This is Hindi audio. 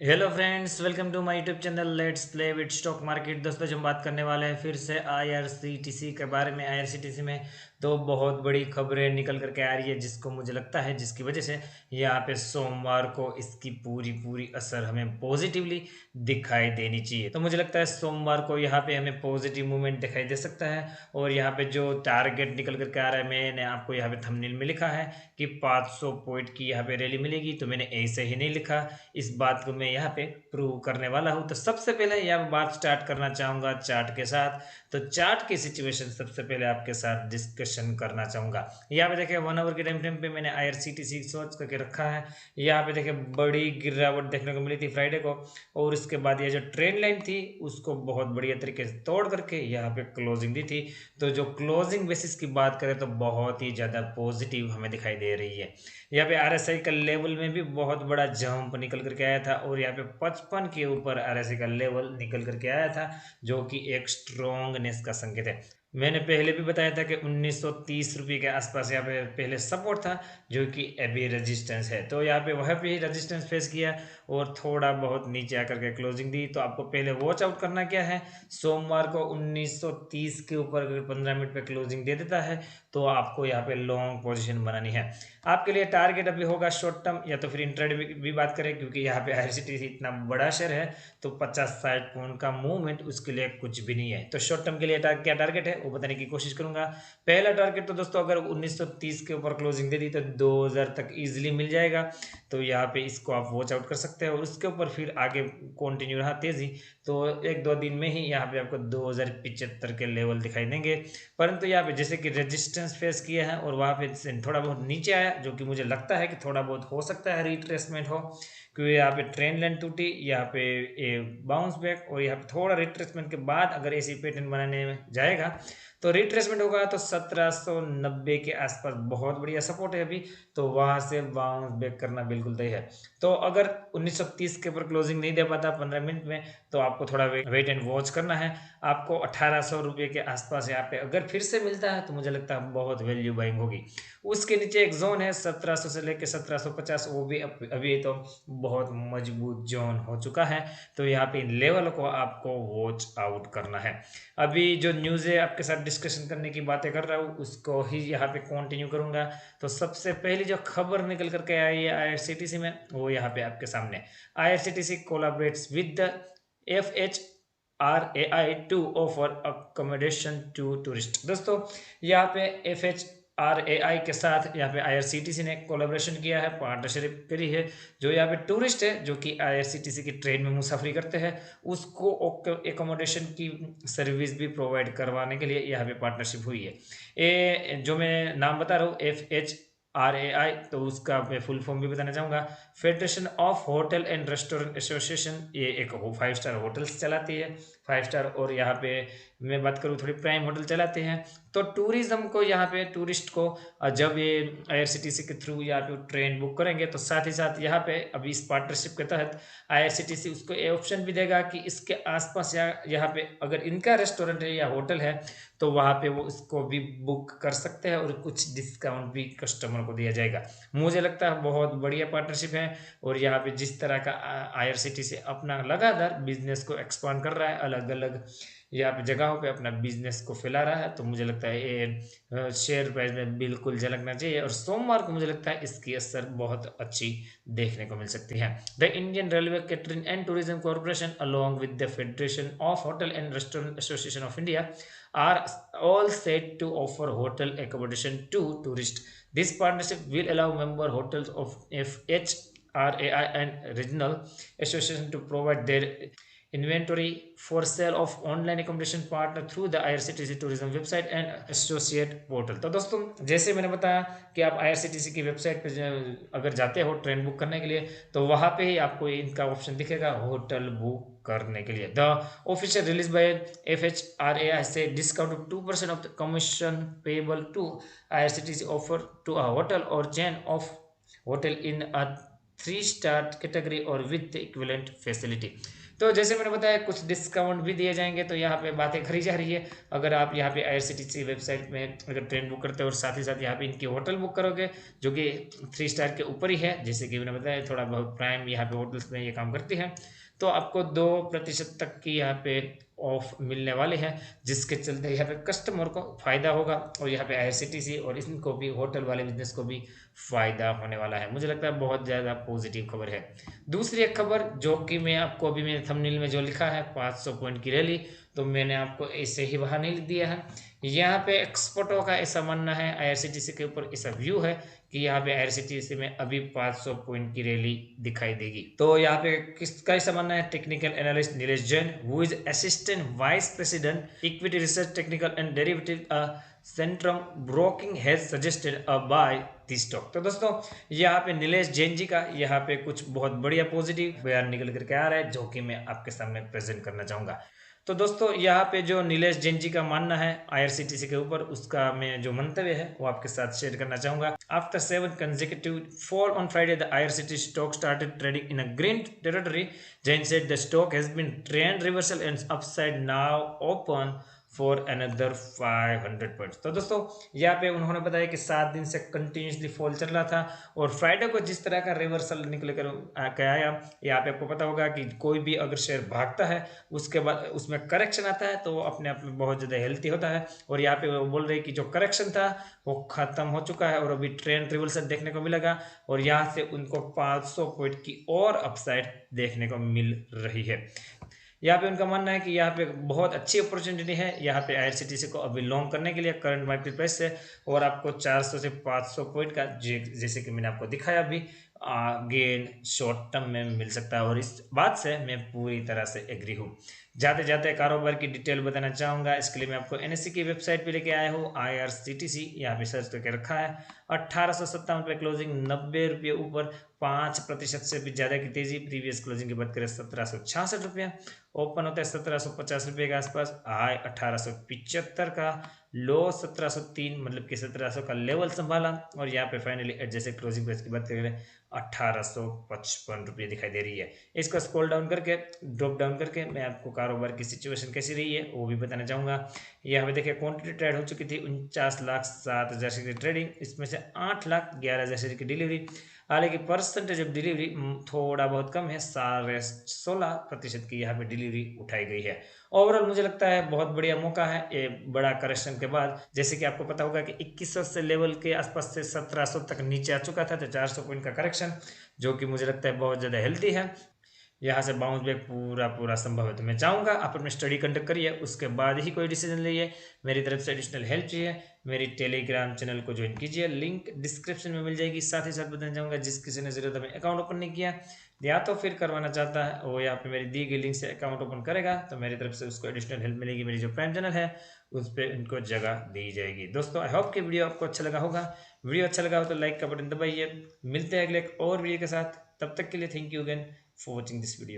Hello friends, welcome to my YouTube channel let's play with stock market. दोस्तों, जो हम बात करने वाले हैं फिर से आईआरसीटीसी के बारे में। आईआरसीटीसी में तो बहुत बड़ी खबरें निकल करके आ रही है, जिसको मुझे लगता है जिसकी वजह से यहाँ पे सोमवार को इसकी पूरी पूरी असर हमें पॉजिटिवली दिखाई देनी चाहिए। तो मुझे लगता है सोमवार को यहाँ पे हमें पॉजिटिव मूवमेंट दिखाई दे सकता है। और यहाँ पे जो टारगेट निकल करके आ रहा है, मैंने आपको यहाँ पे थंबनेल में लिखा है कि 500 पॉइंट की यहाँ पे रैली मिलेगी, तो मैंने ऐसे ही नहीं लिखा, इस बात को मैं यहाँ पे प्रूव करने वाला हूँ। तो सबसे पहले यहाँ बात स्टार्ट करना चाहूँगा चार्ट के साथ। तो चार्ट की सिचुएशन सबसे पहले आपके साथ डिस्कशन करना चाहूँगा। यहाँ पे देखिए 1 आवर के टाइम फ्रेम पे मैंने आईआरसीटीसी सोच करके रखा है। यहाँ पे देखिए बड़ी गिरावट देखने को मिली थी फ्राइडे को, और उसके बाद ये जो ट्रेंड लाइन थी उसको बहुत बढ़िया तरीके से तोड़ करके यहाँ पे क्लोजिंग दी थी। तो जो क्लोजिंग बेसिस की बात करें तो बहुत ही ज़्यादा पॉजिटिव हमें दिखाई दे रही है। यहाँ पे आरएसआई का लेवल में भी बहुत बड़ा जंप निकल करके आया था, और यहाँ पे 55 के ऊपर आरएसआई का लेवल निकल करके आया था, जो कि एक स्ट्रॉन्गनेस का संकेत है। मैंने पहले भी बताया था कि 1930 रुपये के आसपास यहाँ पे पहले सपोर्ट था, जो कि अभी रेजिस्टेंस है। तो यहाँ पे वह भी रेजिस्टेंस फेस किया और थोड़ा बहुत नीचे आकर के क्लोजिंग दी। तो आपको पहले वॉच आउट करना क्या है, सोमवार को 1930 के ऊपर अगर 15 मिनट पे क्लोजिंग दे देता है तो आपको यहाँ पे लॉन्ग पोजीशन बनानी है। आपके लिए टारगेट अभी होगा शॉर्ट टर्म या तो फिर इंट्राडे भी बात करें, क्योंकि यहाँ पे आईआरसीटीसी इतना बड़ा शेयर है, तो 50-60 पॉइंट का मूवमेंट उसके लिए कुछ भी नहीं है। तो शॉर्ट टर्म के लिए क्या टारगेट है वो बताने की कोशिश करूंगा। पहला टारगेट तो दोस्तों, अगर 1930 के ऊपर क्लोजिंग दे दी तो 2000 तक इजिली मिल जाएगा। तो यहाँ पे इसको आप वॉच आउट कर सकते हैं, और उसके ऊपर फिर आगे कंटिन्यू रहा तेजी तो 1-2 दिन में ही यहाँ पे आपको 2075 के लेवल दिखाई देंगे। परंतु यहाँ पे जैसे कि रेजिस्टेंस फेस किया है और वहाँ पे थोड़ा बहुत नीचे आया, जो कि मुझे लगता है कि थोड़ा बहुत हो सकता है रिट्रेसमेंट हो, क्योंकि यहाँ पे ट्रेंड लाइन टूटी, यहाँ पे ए बाउंस बैक, और यहाँ पे थोड़ा रिट्रेसमेंट के बाद अगर ऐसी पैटर्न बनाने में जाएगा तो रिट्रेसमेंट होगा तो 1790 के आसपास बहुत बढ़िया सपोर्ट है अभी। तो वहां से बाउंस बैक करना बिल्कुल तय है। तो अगर 1930 के ऊपर क्लोजिंग नहीं दे पाता 15 मिनट में, तो आपको थोड़ा वेट एंड वॉच करना है। आपको 1800 रुपये के आसपास यहाँ पे अगर फिर से मिलता है तो मुझे लगता है बहुत वैल्यू बाइंग होगी। उसके नीचे एक जोन है 1700 से लेकर 1750, वो भी अभी तो बहुत मजबूत जोन हो चुका है। तो यहाँ पे इन लेवल को आपको वॉच आउट करना है। अभी जो न्यूज़ है आपके साथ डिस्कशन करने की बातें कर रहा हूँ, उसको ही यहाँ पे कंटिन्यू करूंगा। तो सबसे पहली जो खबर निकल करके आई है आईआरसीटीसी में, वो यहाँ पे आपके सामने। IRCTC collaborates with the FHRAI to offer accommodation to tourist. दोस्तों, यहाँ पे FHRAI के साथ यहाँ पे आईआरसीटीसी ने कोलैबोरेशन किया है, पार्टनरशिप करी है। जो यहाँ पे टूरिस्ट है जो कि आईआरसीटीसी की ट्रेन में मुसाफरी करते हैं, उसको एकोमोडेशन की सर्विस भी प्रोवाइड करवाने के लिए यहाँ पे पार्टनरशिप हुई है। ये जो मैं नाम बता रहा हूँ FHRAI, तो उसका मैं फुल फॉर्म भी बताना चाहूँगा। Federation of hotel and restaurant association. ये एक 5 स्टार होटल्स चलाती है, 5 स्टार, और यहाँ पे मैं बात करूँ थोड़ी प्राइम होटल चलाते हैं। तो टूरिज्म को यहाँ पे टूरिस्ट को जब ये आईआरसीटीसी के थ्रू यहाँ पे ट्रेन बुक करेंगे, तो साथ ही साथ यहाँ पे अभी इस पार्टनरशिप के तहत आईआरसीटीसी उसको ये ऑप्शन भी देगा कि इसके आसपास यहाँ पे अगर इनका रेस्टोरेंट है या होटल है, तो वहाँ पे वो इसको भी बुक कर सकते हैं और कुछ डिस्काउंट भी कस्टमर को दिया जाएगा। मुझे लगता है बहुत बढ़िया पार्टनरशिप है। और यहाँ पे जिस तरह का आईआरसीटीसी अपना लगातार बिजनेस को एक्सपांड कर रहा है, अलग अलग यहाँ पे जगहों पे अपना बिजनेस को फैला रहा है, तो मुझे लगता है ये शेयर प्राइस में बिल्कुल झलकना चाहिए। और सोमवार को मुझे लगता है इसकी असर बहुत अच्छी देखने को मिल सकती है। The Indian railway catering and tourism corporation along with the federation of hotel and restaurant association of India are all set to offer hotel accommodation to tourists. This partnership will allow member hotels of FHRAI and regional association to provide their inventory for sale of online accommodation partner through the IRCTC tourism website and associate portal। तो दोस्तों, जैसे मैंने बताया कि आप IRCTC की वेबसाइट पर अगर जाते हो ट्रेन बुक करने के लिए, तो वहाँ पे ही आपको इनका ऑप्शन दिखेगा होटल बुक करने के लिए। The official release by FHRAI से discount 2% off the commission payable to IRCTC offer to a hotel और chain of hotel in a 3 star category और विद इक्विवेलेंट फैसिलिटी। तो जैसे मैंने बताया कुछ डिस्काउंट भी दिए जाएंगे, तो यहाँ पे बातें करी जा रही है। अगर आप यहाँ पे IRCTC वेबसाइट में अगर ट्रेन बुक करते हो और साथ ही साथ यहाँ पे इनकी होटल बुक करोगे जो कि 3 स्टार के ऊपर ही है, जैसे कि मैंने बताया थोड़ा बहुत प्राइम यहाँ पे होटल्स में ये काम करती है, तो आपको 2% तक की यहाँ पे ऑफ मिलने वाले हैं, जिसके चलते यहाँ पे कस्टमर को फायदा होगा और यहाँ पे IRCTC और इनको भी होटल वाले बिजनेस को भी फायदा होने वाला है। मुझे लगता है बहुत ज़्यादा पॉजिटिव खबर है। दूसरी एक खबर जो कि मैं आपको अभी मेरे थंबनेल में जो लिखा है 500 पॉइंट की रैली, तो मैंने आपको ऐसे ही वहाँ नहीं दिया है। यहाँ पे एक्सपर्टों का ऐसा मानना है, IRCTC के ऊपर ऐसा व्यू है कि यहाँ पे IRCTC में अभी 500 पॉइंट की रैली दिखाई देगी। तो यहाँ पे किसका ऐसा मानना है? Technical analyst Nilesh Jain, who is assistant vice president equity research technical and derivative Centrum broking has suggested a buy this stock. तो दोस्तों यहाँ पे नीलेश जैन जी का यहाँ पे कुछ बहुत बढ़िया पॉजिटिव बयान निकल करके आ रहा है, जो कि मैं आपके सामने प्रेजेंट करना चाहूंगा। तो दोस्तों यहाँ पे जो नीलेश जैन जी का मानना है IRCTC के ऊपर, उसका मैं जो मंतव्य है वो आपके साथ शेयर करना चाहूंगा। After 7 consecutive fall on Friday, the IRCTC stock started trading in a green territory. Jain said the stock has been trend reversal and upside, now open for another 500 points. तो दोस्तों यहाँ पे उन्होंने बताया कि 7 दिन से कंटिन्यूसली फॉल चल रहा था और फ्राइडे को जिस तरह का रिवर्सल निकल कर आया, यहाँ पे आपको पता होगा कि कोई भी अगर शेयर भागता है उसके बाद उसमें करेक्शन आता है तो वो अपने आप में बहुत ज़्यादा हेल्थी होता है। और यहाँ पे वो बोल रहे हैं कि जो करेक्शन था वो खत्म हो चुका है और अभी ट्रेंड रिवर्सल देखने को मिलेगा और यहाँ से उनको 500 पॉइंट की और अपसाइड देखने को मिल रही है। यहाँ पे उनका मानना है कि यहाँ पे बहुत अच्छी अपॉर्चुनिटी है यहाँ पे IRCTC को अभी लॉन्ग करने के लिए करंट मार्केट प्राइस से, और आपको 400 से 500 पॉइंट का जैसे कि मैंने आपको दिखाया अभी गेन शॉर्ट टर्म में मिल सकता है, और इस बात से मैं पूरी तरह से एग्री हूँ। जाते जाते कारोबार की डिटेल बताना चाहूँगा, इसके लिए मैं आपको NSE की वेबसाइट पे लेके आया हूँ। IRCTC यहाँ पे सर्च करके रखा है, 1857 पे क्लोजिंग, 90 रुपये ऊपर, 5% से भी ज़्यादा की तेजी। प्रीवियस क्लोजिंग की बात करें 1766 रुपये, ओपन होता है 1750 रुपये के आसपास, हाई 1875 का, लो 1703 मतलब कि 1700 का लेवल संभाला, और यहाँ पे फाइनली एडजस्टेड क्लोजिंग प्राइस की बात करें 1855 रुपये दिखाई दे रही है। इसको स्क्रॉल डाउन करके ड्रॉप डाउन करके मैं आपको कारोबार की सिचुएशन कैसी रही है वो भी बताना चाहूँगा। यहाँ पे देखिए क्वांटिटी ट्रेड हो चुकी थी 49,07,000 शेयर की ट्रेडिंग, इसमें से 8,11,000 शेयर की डिलीवरी। हालांकि परसेंटेज ऑफ डिलीवरी थोड़ा बहुत कम है, 16% की यहाँ पे डिलीवरी उठाई गई है। ओवरऑल मुझे लगता है बहुत बढ़िया मौका है ये बड़ा करेक्शन के बाद। जैसे कि आपको पता होगा कि 2100 से लेवल के आसपास से 1700 तक नीचे आ चुका था, तो 400 पॉइंट का करेक्शन जो कि मुझे लगता है बहुत ज़्यादा हेल्थी है। यहाँ से बाउंस बैक पूरा संभव है, तो मैं चाहूँगा आप अपनी स्टडी कंडक्ट करिए, उसके बाद ही कोई डिसीजन लीजिए। मेरी तरफ से एडिशनल हेल्प चाहिए, मेरी टेलीग्राम चैनल को ज्वाइन कीजिए, लिंक डिस्क्रिप्शन में मिल जाएगी। साथ ही साथ बताना चाहूँगा जिस किसी ने जरूरत में अकाउंट ओपन नहीं किया या तो फिर करवाना चाहता है वो यहाँ पे मेरी दी गई लिंक से अकाउंट ओपन करेगा, तो मेरी तरफ से उसको एडिशनल हेल्प मिलेगी। मेरी जो प्राइम चैनल है उस पर उनको जगह दी जाएगी। दोस्तों आई होप कि वीडियो आपको अच्छा लगा होगा। वीडियो अच्छा लगा हो तो लाइक का बटन दबाइए। मिलते हैं अगले एक और वीडियो के साथ, तब तक के लिए thank you again for watching this video.